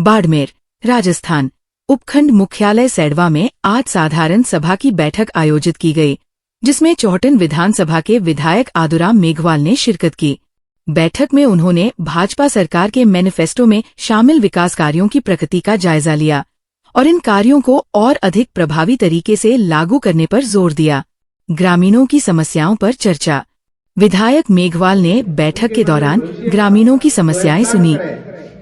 बाड़मेर, राजस्थान। उपखंड मुख्यालय सैडवा में आज साधारण सभा की बैठक आयोजित की गई, जिसमें चौहटन विधानसभा के विधायक आदुराम मेघवाल ने शिरकत की। बैठक में उन्होंने भाजपा सरकार के मैनिफेस्टो में शामिल विकास कार्यों की प्रगति का जायजा लिया और इन कार्यों को और अधिक प्रभावी तरीके से लागू करने पर जोर दिया। ग्रामीणों की समस्याओं पर चर्चा। विधायक मेघवाल ने बैठक के दौरान ग्रामीणों की समस्याएं सुनी।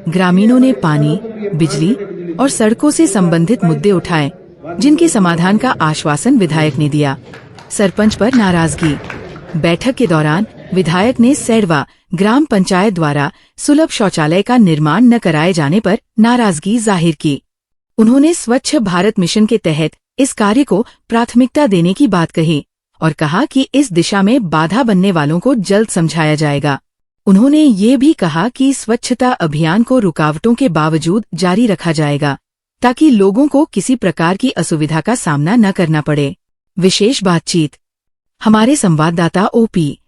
ग्रामीणों ने पानी, बिजली और सड़कों से संबंधित मुद्दे उठाए, जिनके समाधान का आश्वासन विधायक ने दिया। सरपंच पर नाराजगी। बैठक के दौरान विधायक ने सैडवा ग्राम पंचायत द्वारा सुलभ शौचालय का निर्माण न कराए जाने पर नाराजगी जाहिर की। उन्होंने स्वच्छ भारत मिशन के तहत इस कार्य को प्राथमिकता देने की बात कही और कहा कि इस दिशा में बाधा बनने वालों को जल्द समझाया जाएगा। उन्होंने ये भी कहा कि स्वच्छता अभियान को रुकावटों के बावजूद जारी रखा जाएगा, ताकि लोगों को किसी प्रकार की असुविधा का सामना न करना पड़े। विशेष बातचीत। हमारे संवाददाता ओपी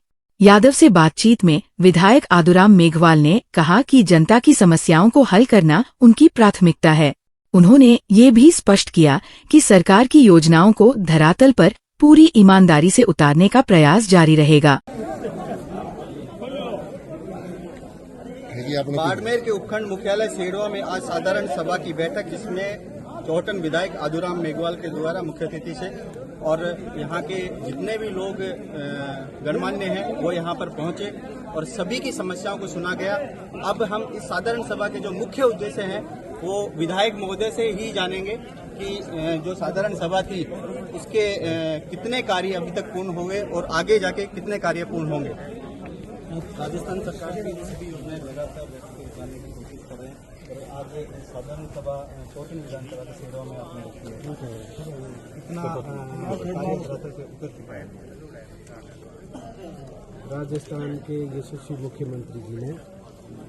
यादव से बातचीत में विधायक आदुराम मेघवाल ने कहा कि जनता की समस्याओं को हल करना उनकी प्राथमिकता है। उन्होंने ये भी स्पष्ट किया कि सरकार की योजनाओं को धरातल पर पूरी ईमानदारी से उतारने का प्रयास जारी रहेगा। बाड़मेर के उपखंड मुख्यालय सेडवा में आज साधारण सभा की बैठक, जिसमें चौहटन विधायक आदुराम मेघवाल के द्वारा मुख्य अतिथि से और यहाँ के जितने भी लोग गणमान्य हैं वो यहाँ पर पहुंचे और सभी की समस्याओं को सुना गया। अब हम इस साधारण सभा के जो मुख्य उद्देश्य हैं वो विधायक महोदय से ही जानेंगे कि जो साधारण सभा थी उसके कितने कार्य अभी तक पूर्ण हुए और आगे जाके कितने कार्य पूर्ण होंगे। राजस्थान सरकार की सभी योजनाएं लगातार जाने की कोशिश कर रहे हैं और आज साधारण सभा चौहटन विधानसभा के सेडवा में आपने रखी है, कितना कार्य धरातल पे उतर चुका है। राजस्थान के यशस्वी मुख्यमंत्री जी ने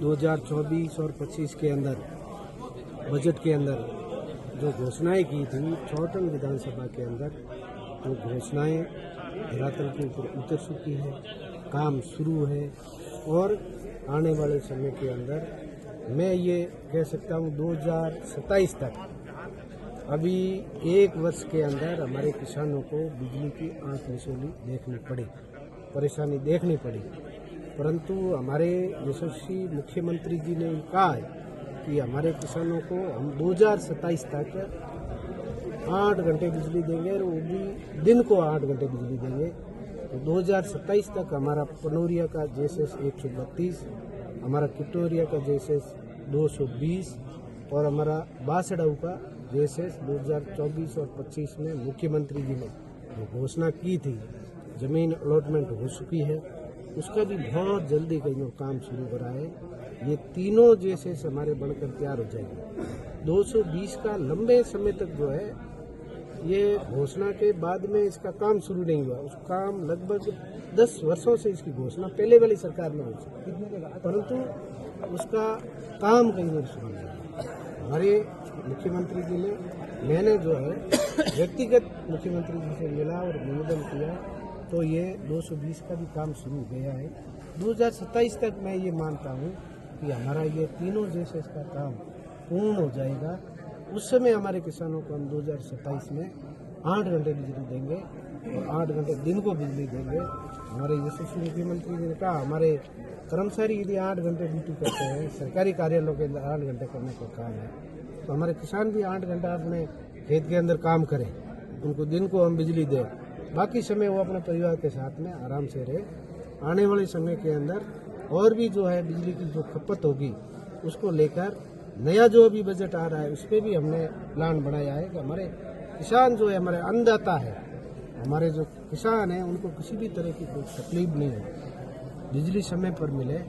2024 और 25 के अंदर बजट के अंदर जो घोषणाएं की थी, चौहटन विधानसभा के अंदर जो घोषणाएं धरातल के ऊपर उतर चुकी है, काम शुरू है और आने वाले समय के अंदर मैं ये कह सकता हूँ 2027 तक, अभी 1 वर्ष के अंदर हमारे किसानों को बिजली की आंख मिचौली देखनी पड़ी, परेशानी देखनी पड़ी। परंतु हमारे यशस्वी मुख्यमंत्री जी ने कहा है कि हमारे किसानों को हम 2027 तक 8 घंटे बिजली देंगे और वो भी दिन को 8 घंटे बिजली देंगे। तो 2027 तक हमारा पनौरिया का जेसेस 132, हमारा किटोरिया का जेसेस 220 और हमारा बासड़ाऊ का जेसेस 2024 और 25 में मुख्यमंत्री जी ने जो घोषणा की थी, जमीन अलॉटमेंट हो चुकी है, उसका भी बहुत जल्दी कहीं काम शुरू करा है। ये तीनों जेसेस हमारे बनकर तैयार हो जाएंगे। 220 का लंबे समय तक जो है, ये घोषणा के बाद में इसका काम शुरू नहीं हुआ। उस काम लगभग 10 वर्षों से इसकी घोषणा पहले वाली सरकार में हो चुकी, परंतु उसका काम कहीं नहीं शुरू हुआ। हमारे मुख्यमंत्री जी ने, मैंने जो है व्यक्तिगत मुख्यमंत्री जी से मिला और निवेदन किया, तो ये 220 का भी काम शुरू हो गया है। 2027 तक मैं ये मानता हूँ कि हमारा ये तीनों जैसे इसका काम पूर्ण हो जाएगा। उस समय हमारे किसानों को हम 2027 में 8 घंटे बिजली देंगे और 8 घंटे दिन को बिजली देंगे। हमारे यशस्वी मुख्यमंत्री जी ने कहा हमारे कर्मचारी यदि 8 घंटे ड्यूटी करते हैं, सरकारी कार्यालयों के अंदर 8 घंटे करने का काम है, तो हमारे किसान भी 8 घंटा अपने खेत के अंदर काम करें, उनको दिन को हम बिजली दें, बाकी समय वो अपने परिवार के साथ में आराम से रहे। आने वाले समय के अंदर और भी जो है बिजली की जो खपत होगी, उसको लेकर नया जो अभी बजट आ रहा है उस पर भी हमने प्लान बनाया है कि हमारे किसान जो है, हमारे अन्नदाता है, हमारे जो किसान हैं, उनको किसी भी तरह की कोई तकलीफ नहीं हो, बिजली समय पर मिले,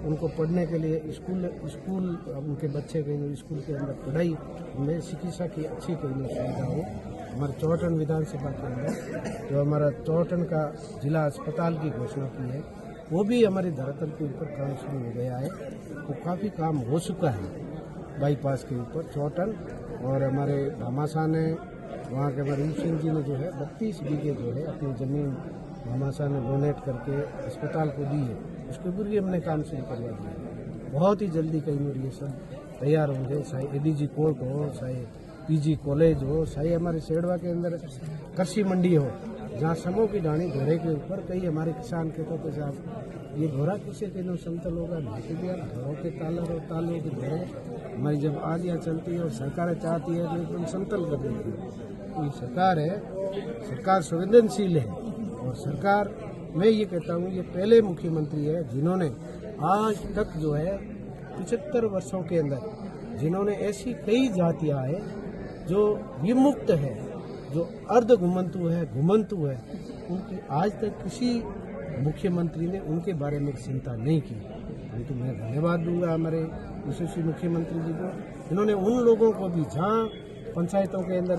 उनको पढ़ने के लिए स्कूल उनके बच्चे कहीं स्कूल के अंदर पढ़ाई में चिकित्सा की अच्छी कहीं सुविधा हो। हमारे चौहटन विधानसभा के अंदर जो हमारा चौहटन का जिला अस्पताल की घोषणा की है, वो भी हमारे धरातल के ऊपर काम शुरू हो गया है। तो काफ़ी काम हो चुका है बाईपास के ऊपर चौहटन, और हमारे भामाशाह ने, वहाँ के हमारे सिंह जी ने जो है 32 बीघे जो है अपनी ज़मीन भामाशाह ने डोनेट करके अस्पताल को दी है, उसके ऊपर भी हमने काम शुरू करवा दिया। बहुत ही जल्दी कहीं और ये सब तैयार होंगे, चाहे एडीजी कोर्ट हो, चाहे पीजी कॉलेज हो, चाहे हमारे सेडवा के अंदर कृषि मंडी हो, जहाँ समूह की ढाणी घोड़े के ऊपर कई हमारे किसान कहते थे साहब ये घोड़ा किसे तेनों समतल होगा, नहीं भी घरों के तालों के घोड़े हमारी जब आलियाँ चलती है और सरकारें चाहती है तो एकदम समतल कर देती है। तो ये सरकार है, सरकार संवेदनशील है और सरकार मैं ये कहता हूँ ये पहले मुख्यमंत्री है जिन्होंने आज तक जो है 75 वर्षों के अंदर जिन्होंने ऐसी कई जातियाँ हैं जो विमुक्त है, जो अर्ध घुमंतु है, घुमंतु है, उनकी आज तक किसी मुख्यमंत्री ने उनके बारे में चिंता नहीं की। तो मैं धन्यवाद दूंगा हमारे यशस्वी मुख्यमंत्री जी को, जिन्होंने उन लोगों को भी जहाँ पंचायतों के अंदर